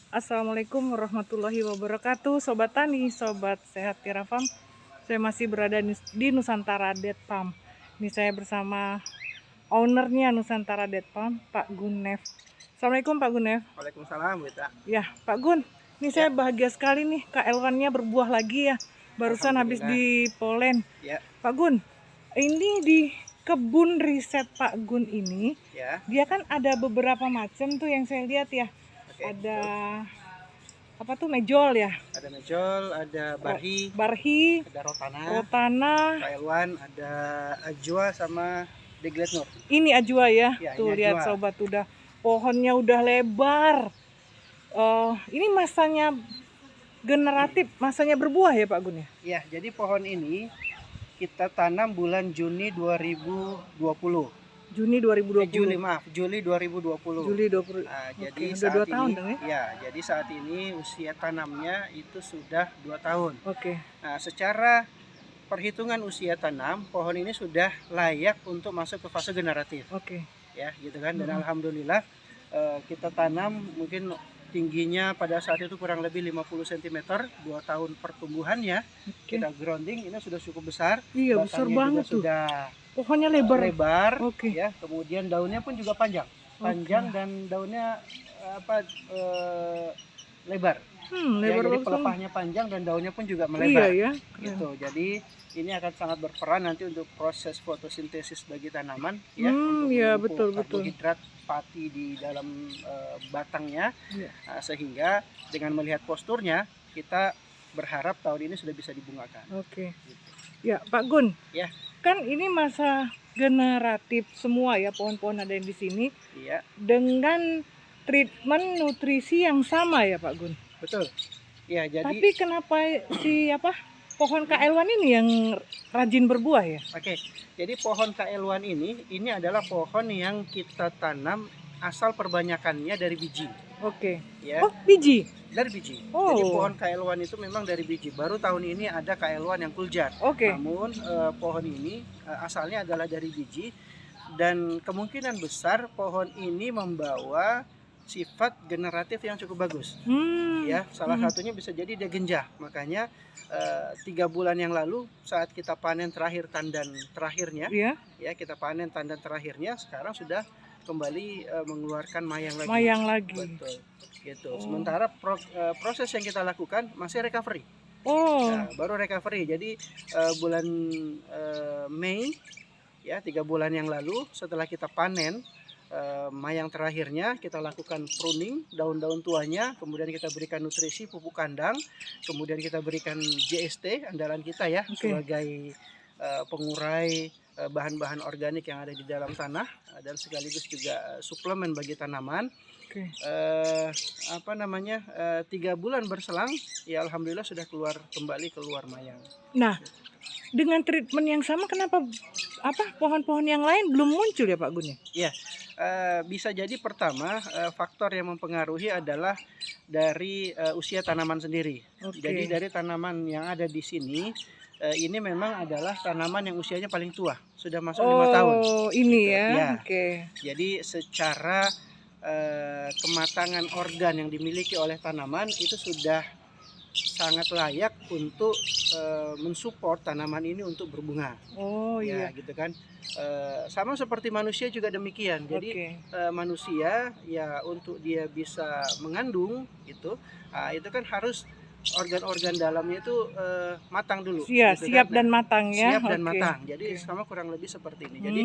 Assalamualaikum warahmatullahi wabarakatuh, Sobat Tani, Sobat Sehat Tiara Farm. Saya masih berada di Nusantara Date Farm. Ini saya bersama ownernya Nusantara Date Farm, Pak Gunef. Assalamualaikum Pak Gunef. Waalaikumsalam, Wita. Ya, Pak Gun, ini saya bahagia sekali nih, KL1-nya berbuah lagi ya. Barusan habis di Polen. Ya. Pak Gun, ini di kebun riset Pak Gun ini, Ya. dia kan ada beberapa macam tuh yang saya lihat ya. Oke, Ada apa tuh, mejol ya? ada mejol, ada barhi, ada rotana, Taiwan, ada ajwa sama deglet nur. Ini ajwa ya, Ya, tuh ini lihat ajwa. sobat, udah pohonnya udah lebar. Ini masanya generatif, masanya berbuah ya Pak Gun ya? Ya, jadi pohon ini kita tanam bulan Juni 2020. Juni 2020. Juli 2020. Juli 20. Nah, Oke, jadi udah saat 2 ini, tahun dong ya? ya, jadi saat ini usia tanamnya itu sudah 2 tahun. Oke. Nah, secara perhitungan usia tanam, pohon ini sudah layak untuk masuk ke fase generatif. Oke. Ya, gitu kan. Dan alhamdulillah kita tanam mungkin tingginya pada saat itu kurang lebih 50 cm, 2 tahun pertumbuhannya. Kita grounding, ini sudah cukup besar. Iya, besar Batangnya banget juga tuh. sudah Pohonnya lebar. Oke. ya. Kemudian daunnya pun juga panjang dan daunnya lebar. Lebar Jadi banget. pelepahnya panjang dan daunnya pun juga melebar. Iya ya. Gitu. Jadi ini akan sangat berperan nanti untuk proses fotosintesis bagi tanaman ya, untuk Iya, memupuk betul. karbohidrat pati di dalam batangnya. Iya. Sehingga dengan melihat posturnya kita berharap tahun ini sudah bisa dibungakan. Oke. Gitu. Ya, Pak Gun. Ya. Kan ini masa generatif semua ya, pohon-pohon ada yang di sini. Iya. Dengan treatment nutrisi yang sama ya Pak Gun. Betul. Ya, jadi Tapi kenapa pohon KL1 ini yang rajin berbuah ya? Oke. Jadi pohon KL1 ini adalah pohon yang kita tanam asal perbanyakannya dari biji. Oke. Ya. Oh, biji. Dari biji. Oh. Jadi pohon KL1 itu memang dari biji. Baru tahun ini ada KL1 yang kuljar. Oke. Namun pohon ini asalnya adalah dari biji, dan kemungkinan besar pohon ini membawa sifat generatif yang cukup bagus. Ya, salah satunya bisa jadi dia genjah. Makanya 3 bulan yang lalu saat kita panen terakhir tandan terakhirnya, ya kita panen tandan terakhirnya, sekarang sudah kembali mengeluarkan mayang lagi. Betul. Gitu. Sementara proses yang kita lakukan masih recovery. Nah, baru recovery. Jadi bulan Mei ya, 3 bulan yang lalu setelah kita panen mayang terakhirnya, kita lakukan pruning daun-daun tuanya, kemudian kita berikan nutrisi pupuk kandang, kemudian kita berikan JST andalan kita ya, sebagai pengurai bahan-bahan organik yang ada di dalam tanah, dan sekaligus juga suplemen bagi tanaman. 3 bulan berselang ya, alhamdulillah sudah keluar mayang. Nah, dengan treatment yang sama, kenapa pohon-pohon yang lain belum muncul ya Pak Gun ya? Ya, bisa jadi pertama faktor yang mempengaruhi adalah dari usia tanaman sendiri. Jadi dari tanaman yang ada di sini, ini memang adalah tanaman yang usianya paling tua, sudah masuk 5 tahun. Oh, ini gitu. ya. Jadi secara kematangan organ yang dimiliki oleh tanaman itu sudah sangat layak untuk mensupport tanaman ini untuk berbunga. Ya, gitu kan. Sama seperti manusia juga demikian. Jadi manusia ya, untuk dia bisa mengandung itu kan harus organ-organ dalamnya itu matang dulu. Siap dan matang ya. Siap dan matang. Jadi sama kurang lebih seperti ini. Jadi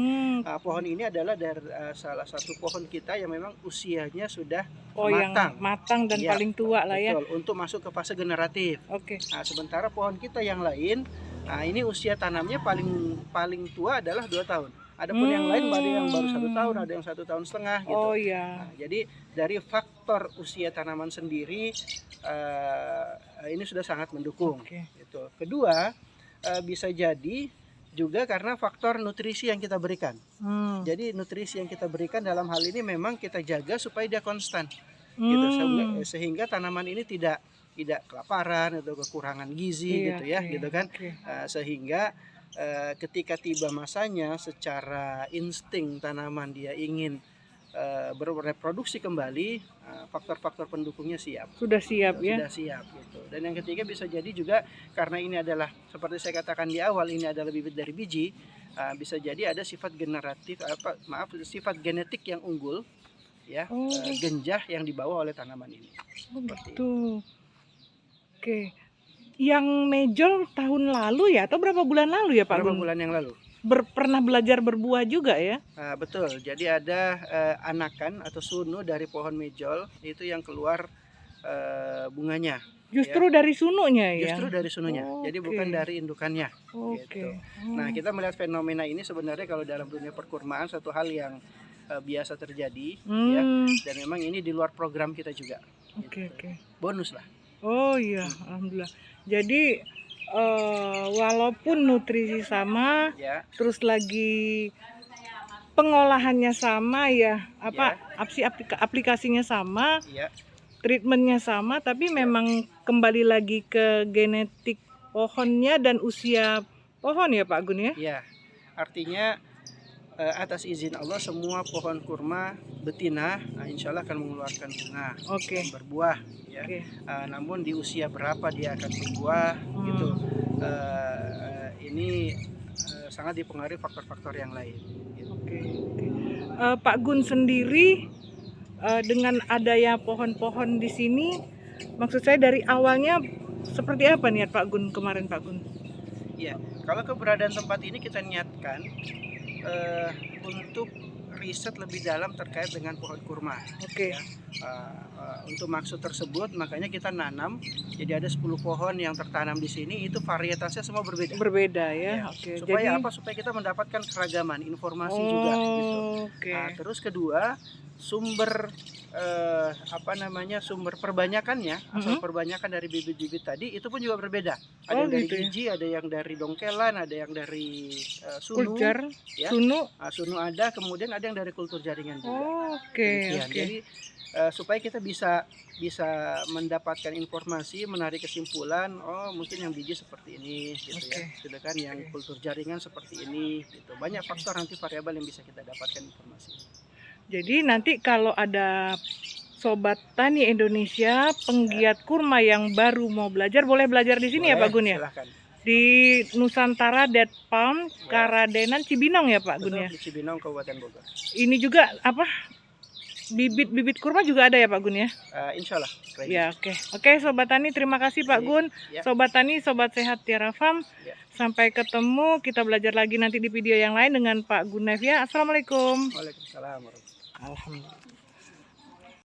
pohon ini adalah dari salah satu pohon kita yang memang usianya sudah matang. Yang matang dan paling tua lah ya. Betul, untuk masuk ke fase generatif. Nah, sementara pohon kita yang lain, ini usia tanamnya paling tua adalah 2 tahun. Adapun yang lain ada yang baru 1 tahun, ada yang 1,5 tahun gitu. Nah, jadi dari faktor usia tanaman sendiri ini sudah sangat mendukung. Gitu. Kedua, bisa jadi juga karena faktor nutrisi yang kita berikan. Jadi nutrisi yang kita berikan dalam hal ini memang kita jaga supaya dia konstan. Gitu, sehingga tanaman ini tidak kelaparan atau kekurangan gizi gitu ya, gitu kan. Sehingga ketika tiba masanya, secara insting tanaman dia ingin bereproduksi kembali, faktor-faktor pendukungnya siap. Sudah siap ya. Sudah siap gitu. Dan yang ketiga bisa jadi juga karena ini adalah seperti saya katakan di awal, ini adalah bibit dari biji, bisa jadi ada sifat sifat genetik yang unggul ya, genjah yang dibawa oleh tanaman ini. Oh gitu. Oke. Yang mejol tahun lalu ya atau berapa bulan lalu ya Pak Beberapa Gun? bulan yang lalu. Pernah belajar berbuah juga ya? Betul, jadi ada anakan atau sunu dari pohon mejol itu yang keluar bunganya. Justru dari sununya ya? Justru dari sununya, jadi bukan dari indukannya. Gitu. Nah, kita melihat fenomena ini sebenarnya kalau dalam dunia perkurmaan satu hal yang biasa terjadi, ya, dan memang ini di luar program kita juga. Gitu. Bonus lah. Oh iya, alhamdulillah. Jadi walaupun nutrisi sama, ya, terus lagi pengolahannya sama ya, aplikasinya sama, ya, treatmentnya sama, tapi memang kembali lagi ke genetik pohonnya dan usia pohon ya Pak Gun ya? Ya, artinya atas izin Allah semua pohon kurma betina, insya Allah akan mengeluarkan bunga, berbuah. Ya. Namun di usia berapa dia akan berbuah, gitu. Ini sangat dipengaruhi faktor-faktor yang lain. Gitu. Pak Gun sendiri dengan adanya pohon-pohon di sini, maksud saya dari awalnya seperti apa niat Pak Gun kemarin Pak Gun? Ya, kalau keberadaan tempat ini kita niatkan untuk riset lebih dalam terkait dengan pohon kurma. Ya. Untuk maksud tersebut makanya kita nanam, jadi ada 10 pohon yang tertanam di sini, itu varietasnya semua berbeda. Berbeda ya. Supaya apa? Supaya kita mendapatkan keragaman informasi juga gitu. Terus kedua, sumber sumber perbanyakannya, asal perbanyakan dari bibit-bibit tadi itu pun juga berbeda. Ada yang dari biji, ada yang dari dongkelan, ada yang dari sunu, ya. Sunu ada, kemudian ada yang dari kultur jaringan juga. Jadi supaya kita bisa mendapatkan informasi, menarik kesimpulan, oh mungkin yang biji seperti ini, gitu ya. Sedangkan yang kultur jaringan seperti ini, gitu. Banyak faktor nanti variabel yang bisa kita dapatkan informasi. Jadi nanti kalau ada Sobat Tani Indonesia, penggiat kurma yang baru mau belajar, boleh belajar di sini ya Pak Gun ya? Silahkan. Di Nusantara Date Palm, Karadenan, Cibinong ya Pak Gun ya? Di Cibinong, Kabupaten Bogor. Ini juga bibit-bibit kurma juga ada ya Pak Gun ya? Insya Allah. Ya, oke Sobat Tani, terima kasih Pak Gun. Sobat Tani, Sobat Sehat Tiara Farm. Sampai ketemu, kita belajar lagi nanti di video yang lain dengan Pak Gunef ya. Assalamualaikum. Waalaikumsalam. Alhamdulillah.